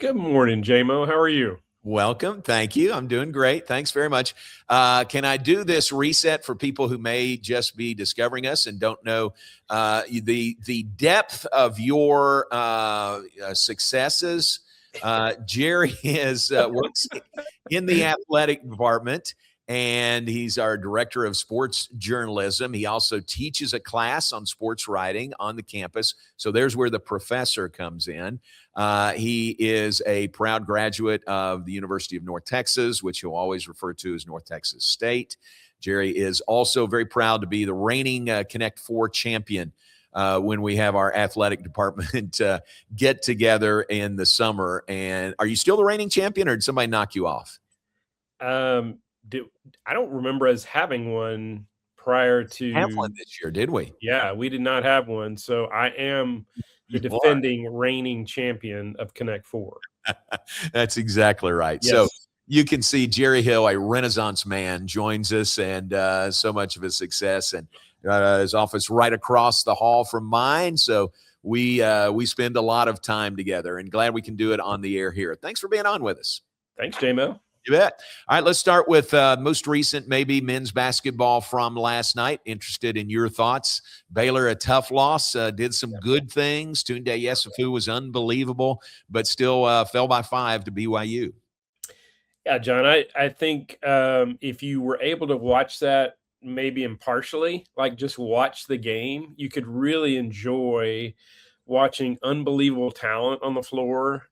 Good morning, JMO. How are you? Welcome. Thank you. I'm doing great. Thanks very much. Can I do this reset for people who may just be discovering us and don't know the depth of your successes? Jerry works in the athletic department, and he's our director of sports journalism. He also teaches a class on sports writing on the campus. So there's where the professor comes in. He is a proud graduate of the University of North Texas, which he'll always refer to as North Texas State. Jerry is also very proud to be the reigning Connect 4 champion when we have our athletic department get together in the summer. And are you still the reigning champion, or did somebody knock you off? I don't remember us having one prior to have one this year, did we? Yeah, we did not have one. So I am the defending reigning champion of Connect 4. That's exactly right. Yes. So you can see Jerry Hill, a Renaissance man, joins us, and so much of his success, and his office right across the hall from mine. So we spend a lot of time together, and glad we can do it on the air here. Thanks for being on with us. Thanks, JMO. You bet. All right, let's start with most recent, maybe men's basketball from last night. Interested in your thoughts. Baylor, a tough loss, did some good things. Tunde Yesufu was unbelievable, but still fell by 5 to BYU. Yeah, John, I think if you were able to watch that maybe impartially, like just watch the game, you could really enjoy watching unbelievable talent on the floor,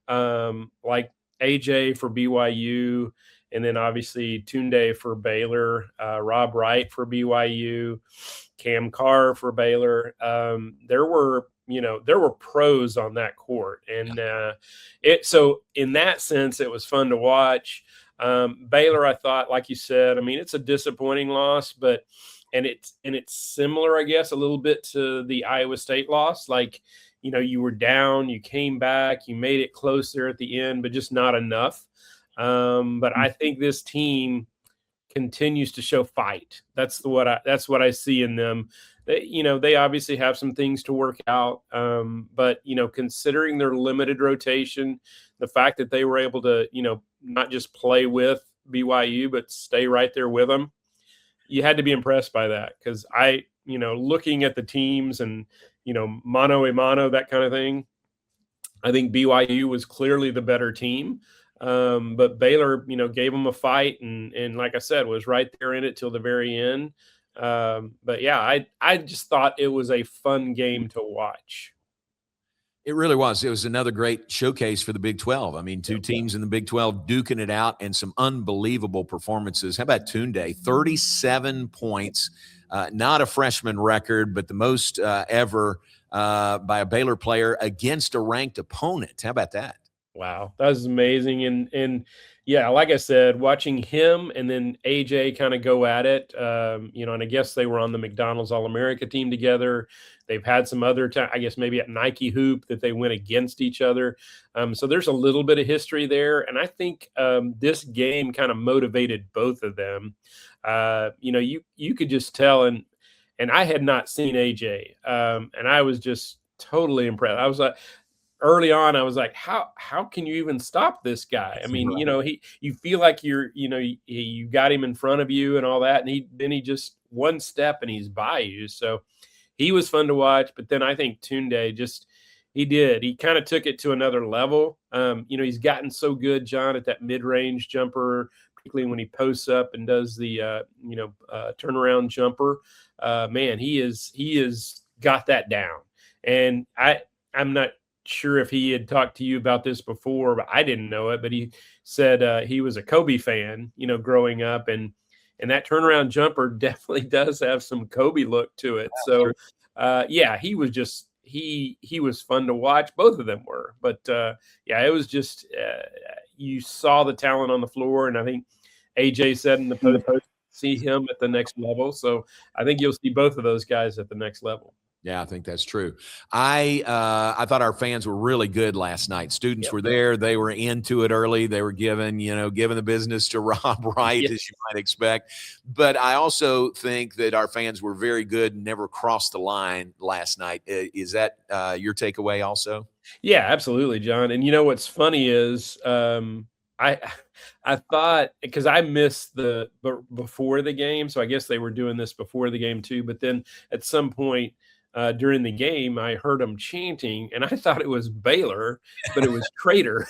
like AJ for BYU, and then obviously Tunde for Baylor, Rob Wright for BYU, Cam Carr for Baylor. There were pros on that court, and so in that sense, it was fun to watch. Baylor, I thought, like you said, I mean, it's a disappointing loss, but it's similar, I guess, a little bit to the Iowa State loss. Like, you were down, you came back, you made it closer at the end, but just not enough. But I think this team continues to show fight. That's what I see in them. They obviously have some things to work out. But considering their limited rotation, the fact that they were able to, not just play with BYU, but stay right there with them, you had to be impressed by that. Because looking at the teams and, mano a mano, that kind of thing, I think BYU was clearly the better team. But Baylor, gave them a fight, and like I said, was right there in it till the very end. But yeah, I just thought it was a fun game to watch. It really was. It was another great showcase for the Big 12. I mean, two teams in the Big 12 duking it out, and some unbelievable performances. How about Tunde? 37 points, not a freshman record, but the most ever by a Baylor player against a ranked opponent. How about that? Wow, that was amazing. And yeah, like I said, watching him and then AJ kind of go at it, and I guess they were on the McDonald's All-America team together. They've had some other time, I guess maybe at Nike Hoop, that they went against each other. So there's a little bit of history there. And I think this game kind of motivated both of them. You could just tell, and I had not seen AJ, and I was just totally impressed. I was like, early on, I was like, how can you even stop this guy? I mean, you feel like you got him in front of you and all that, and he just one step and he's by you. So he was fun to watch. But then I think Tunde he kind of took it to another level. He's gotten so good, John, at that mid-range jumper, particularly when he posts up and does the turnaround jumper. Man, he is got that down. And I'm not sure if he had talked to you about this before, but I didn't know it. But he said he was a Kobe fan, growing up, and that turnaround jumper definitely does have some Kobe look to it. So, yeah, he was just he was fun to watch. Both of them were, but yeah, it was just you saw the talent on the floor, and I think AJ said in the post, see him at the next level. So I think you'll see both of those guys at the next level. Yeah, I think that's true. I thought our fans were really good last night. Students Yep. were there. They were into it early. They were giving the business to Rob Wright, Yes. as you might expect. But I also think that our fans were very good and never crossed the line last night. Is that your takeaway also? Yeah, absolutely, John. And you know what's funny is I I thought because I missed before the game, so I guess they were doing this before the game too. But then at some point during the game, I heard them chanting, and I thought it was Baylor, but it was Traitor.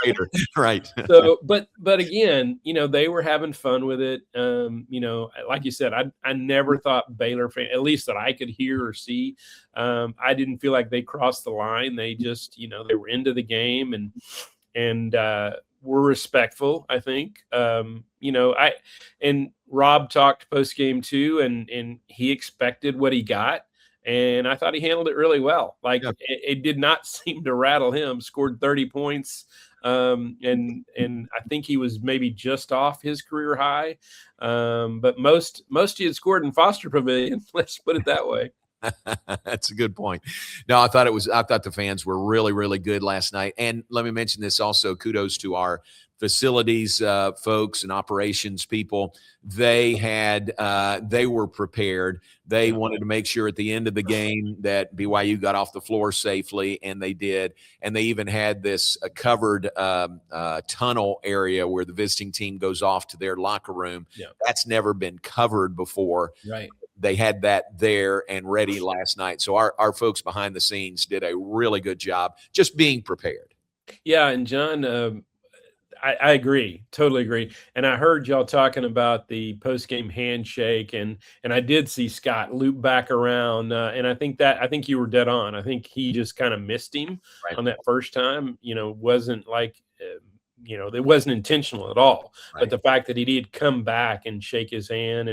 Traitor, right? So, but again, they were having fun with it. Like you said, I never thought Baylor fan, at least that I could hear or see. I didn't feel like they crossed the line. They just, they were into the game and were respectful, I think. And Rob talked post game too, and he expected what he got. And I thought he handled it really well. Like it did not seem to rattle him. Scored 30 points, and I think he was maybe just off his career high. But most he had scored in Foster Pavilion. Let's put it that way. That's a good point. No, I thought the fans were really, really good last night. And let me mention this also. Kudos to our facilities folks and operations people. They were prepared. They wanted to make sure at the end of the game that BYU got off the floor safely, and they did. And they even had this covered tunnel area where the visiting team goes off to their locker room. Yeah. That's never been covered before. Right. They had that there and ready last night. So our folks behind the scenes did a really good job just being prepared. Yeah, and John, I agree, totally agree. And I heard y'all talking about the post-game handshake, and I did see Scott loop back around, and I think you were dead on. I think he just kind of missed him on that first time. Wasn't like it wasn't intentional at all. Right. But the fact that he did come back and shake his hand,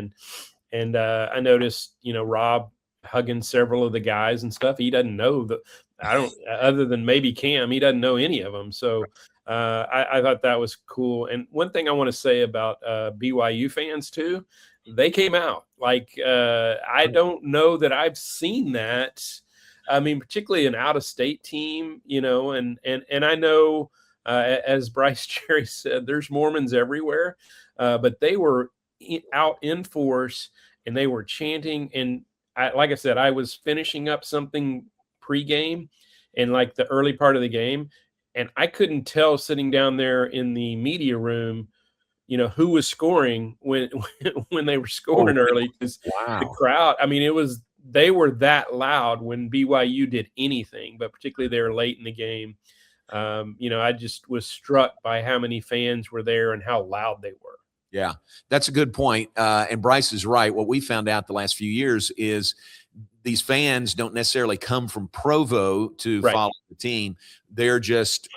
and I noticed Rob hugging several of the guys and stuff. He doesn't know other than maybe Cam, he doesn't know any of them. So. I thought that was cool. And one thing I want to say about BYU fans too, they came out. Like I don't know that I've seen that. I mean, particularly an out-of-state team, and I know as Bryce Cherry said, there's Mormons everywhere, but they were out in force and they were chanting. And like I said, I was finishing up something pregame in like the early part of the game. And I couldn't tell sitting down there in the media room, who was scoring when they were scoring early. Because the crowd, I mean, they were that loud when BYU did anything, but particularly they were late in the game. I just was struck by how many fans were there and how loud they were. Yeah, that's a good point. And Bryce is right. What we found out the last few years is these fans don't necessarily come from Provo to follow the team. They're just,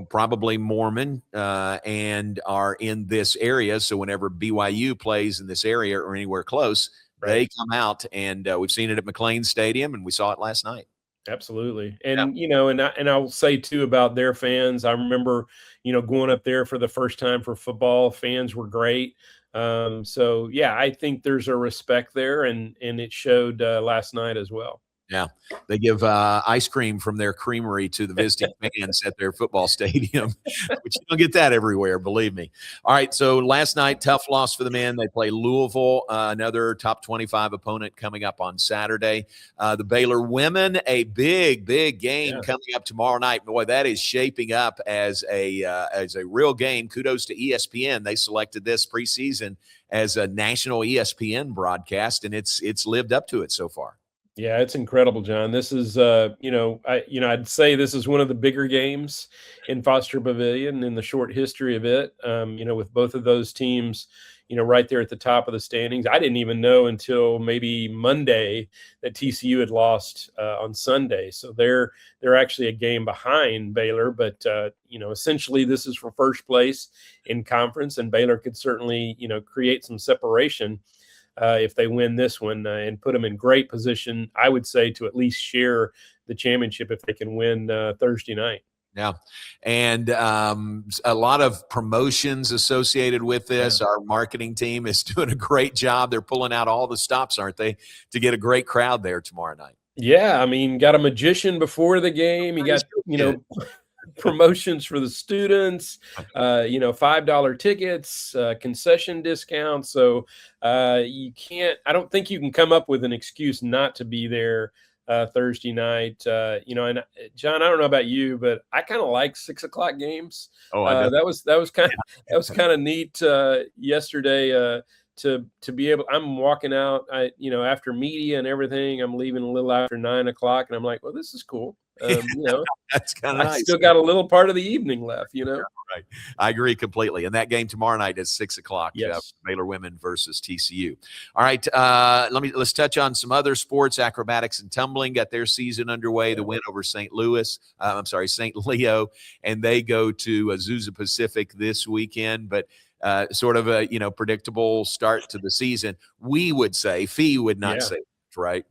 probably Mormon and are in this area. So whenever BYU plays in this area or anywhere close, they come out. And we've seen it at McLean Stadium, and we saw it last night. Absolutely. And, and I'll say too about their fans. I remember, going up there for the first time for football. Fans were great. So yeah, I think there's a respect there, and it showed last night as well. Yeah, they give ice cream from their creamery to the visiting fans at their football stadium, but you don't get that everywhere, believe me. All right, so last night, tough loss for the men. They play Louisville, another top 25 opponent coming up on Saturday. The Baylor Women, a big game coming up tomorrow night. Boy, that is shaping up as a real game. Kudos to ESPN. They selected this preseason as a national ESPN broadcast, and it's lived up to it so far. Yeah, it's incredible, John. This is, I'd say this is one of the bigger games in Foster Pavilion in the short history of it. With both of those teams, right there at the top of the standings. I didn't even know until maybe Monday that TCU had lost on Sunday. So they're actually a game behind Baylor, but essentially this is for first place in conference, and Baylor could certainly, create some separation. If they win this one and put them in great position, I would say, to at least share the championship if they can win Thursday night. Yeah. And a lot of promotions associated with this. Yeah. Our marketing team is doing a great job. They're pulling out all the stops, aren't they, to get a great crowd there tomorrow night. Yeah, I mean, got a magician before the game. You Nice got, kid. promotions for the students, $5 tickets, concession discounts. So you can't, I don't think you can come up with an excuse not to be there Thursday night. And John, I don't know about you, but I kind of like 6 o'clock games. Oh, I know. That was kind of neat yesterday. To be able, I'm walking out, after media and everything, I'm leaving a little after 9 o'clock, and I'm like, well, this is cool. That's kind of I nice. still got a little part of the evening left. Right. I agree completely. And that game tomorrow night is 6 o'clock. Yes. Baylor Women versus TCU. All right. Let's touch on some other sports. Acrobatics and tumbling got their season underway. The win over St. Leo, and they go to Azusa Pacific this weekend. But sort of a predictable start to the season. We would say, Fee would not say, right?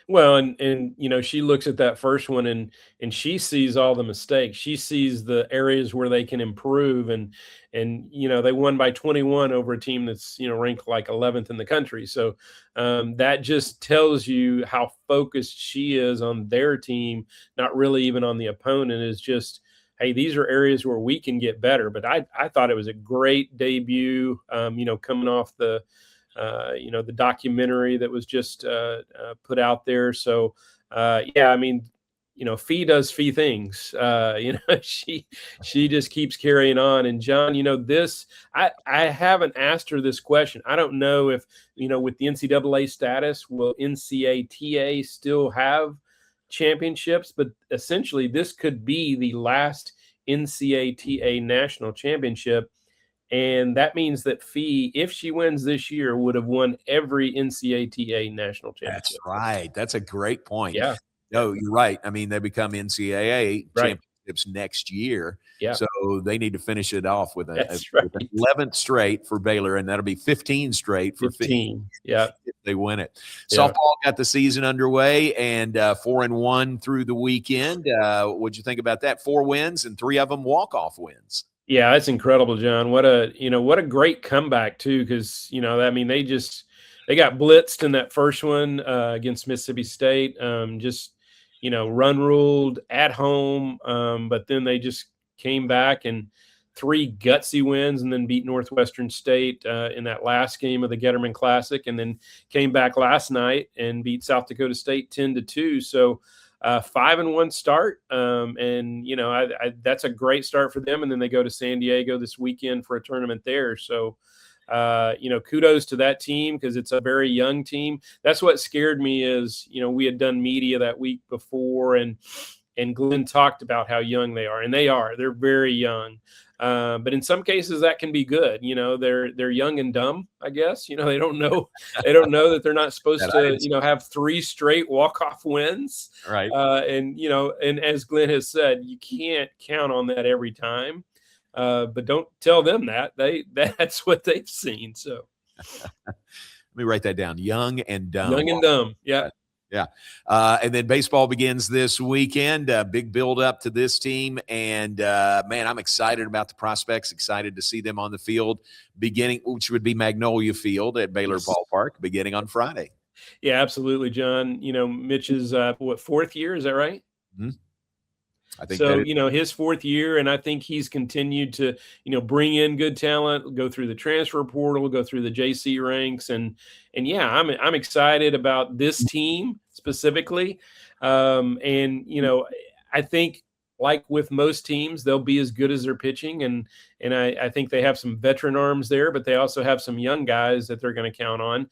Well, and she looks at that first one and she sees all the mistakes. She sees the areas where they can improve, and they won by 21 over a team that's ranked like 11th in the country. So that just tells you how focused she is on their team, not really even on the opponent. Is just, hey, these are areas where we can get better. But I thought it was a great debut. Coming off the documentary that was just put out there. So, I mean, Fee does Fee things. She just keeps carrying on. And John, I haven't asked her this question. I don't know if with the NCAA status, will NCATA still have championships? But essentially, this could be the last NCATA national championship. And that means that Fee, if she wins this year, would have won every NCATA national championship. That's right. That's a great point. Yeah. No, you're right. I mean, they become NCAA Right. championships next year. Yeah. So they need to finish it off with That's with right. 11th straight for Baylor, and that'll be 15 straight for 15. Yeah. if they win it. Yeah. Softball got the season underway and 4-1 through the weekend. What'd you think about that? 4 wins and 3 of them walk-off wins. Yeah, that's incredible, John. What a great comeback too, because they got blitzed in that first one against Mississippi State. Run ruled at home, but then they just came back and 3 gutsy wins, and then beat Northwestern State in that last game of the Getterman Classic, and then came back last night and beat South Dakota State 10-2. So 5-1 start. That's a great start for them. And then they go to San Diego this weekend for a tournament there. So, kudos to that team, because it's a very young team. That's what scared me is, we had done media that week before, and Glenn talked about how young they are, and they're very young. But in some cases that can be good. They're young and dumb, I guess. They don't know that they're not supposed to, have 3 straight walk-off wins. Right. And as Glenn has said, you can't count on that every time. But don't tell them that. That's what they've seen. So let me write that down. Young and dumb. Young and dumb. Yeah. Yeah. And then baseball begins this weekend. Big build up to this team. And, man, I'm excited about the prospects, excited to see them on the field which would be Magnolia Field at Baylor Ballpark, beginning on Friday. Yeah, absolutely, John. Mitch is, 4th year? Is that right? Mm-hmm. I think so. His 4th year, and I think he's continued to, bring in good talent, go through the transfer portal, go through the JC ranks, and yeah, I'm excited about this team specifically. I think, like with most teams, they'll be as good as their pitching, and I think they have some veteran arms there, but they also have some young guys that they're going to count on.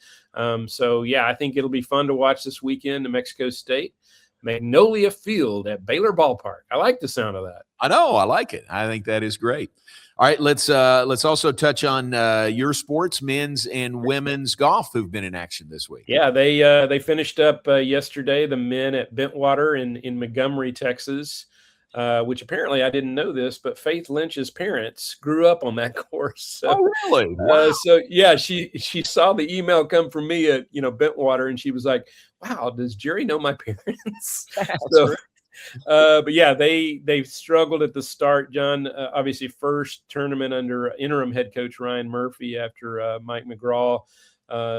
So yeah, I think it'll be fun to watch this weekend in Mexico State. Magnolia Field at Baylor Ballpark. I like the sound of that. I know. I like it. I think that is great. All right, let's also touch on your sports, men's and women's golf, who've been in action this week. Yeah, they finished up yesterday. The men at Bentwater in Montgomery, Texas, which apparently I didn't know this, but Faith Lynch's parents grew up on that course. So, oh, really? Wow. So yeah, she saw the email come from me at Bentwater, and she was like, "Wow, does Jerry know my parents?" So, but yeah, they struggled at the start, John. Obviously, first tournament under interim head coach Ryan Murphy after Mike McGraw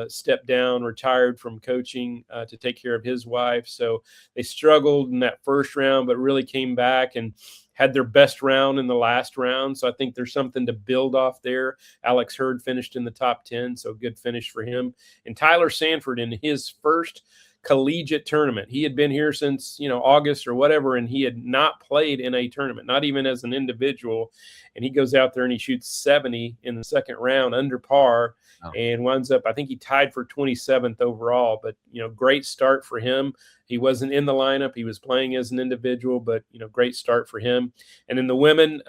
stepped down, retired from coaching to take care of his wife. So they struggled in that first round, but really came back and had their best round in the last round. So I think there's something to build off there. Alex Hurd finished in the top 10, so good finish for him. And Tyler Sanford in his first collegiate tournament. He had been here since, August or whatever, and he had not played in a tournament, not even as an individual. And he goes out there and he shoots 70 in the second round under par. Oh. And winds up, I think he tied for 27th overall, but, great start for him. He wasn't in the lineup. He was playing as an individual, but, great start for him. And then the women,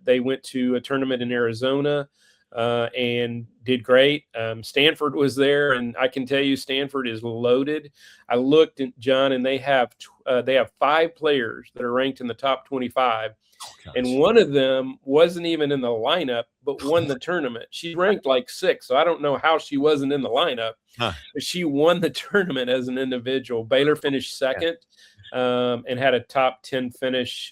they went to a tournament in Arizona and did great. Stanford was there, and I can tell you Stanford is loaded. I looked at John, and they have 5 players that are ranked in the top 25. And one of them wasn't even in the lineup, but won the tournament. She ranked like 6, so I don't know how she wasn't in the lineup. But she won the tournament as an individual. Baylor finished second and had a top 10 finish,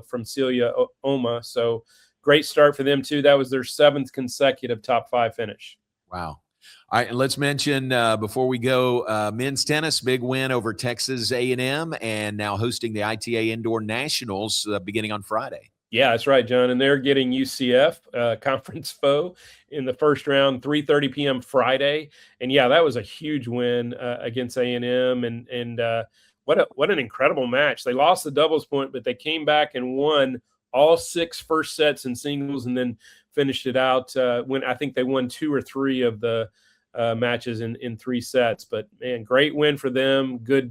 from Celia Oma. So great start for them, too. That was their 7th consecutive top 5 finish. Wow. All right, and let's mention before we go, men's tennis, big win over Texas A&M, and now hosting the ITA Indoor Nationals beginning on Friday. Yeah, that's right, John. And they're getting UCF conference foe in the first round, 3:30 p.m. Friday. And yeah, that was a huge win against A&M, and what an incredible match. They lost the doubles point, but they came back and won all 6 first sets in singles, and then finished it out when I think they won 2 or 3 of the matches in 3 sets. But man, great win for them. Good,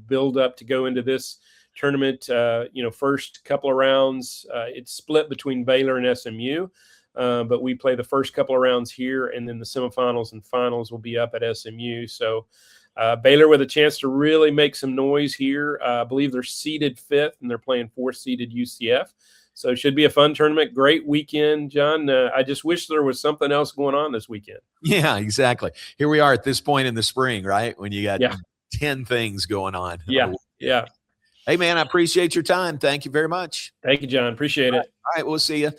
build up to go into this tournament. First couple of rounds, it's split between Baylor and SMU, but we play the first couple of rounds here, and then the semifinals and finals will be up at SMU. So Baylor with a chance to really make some noise here. I believe they're seeded 5th, and they're playing 4th-seeded UCF. So it should be a fun tournament. Great weekend, John. I just wish there was something else going on this weekend. Yeah, exactly. Here we are at this point in the spring, right? When you got 10 things going on. Yeah. Hey, man, I appreciate your time. Thank you very much. Thank you, John. Appreciate it. All right, we'll see you.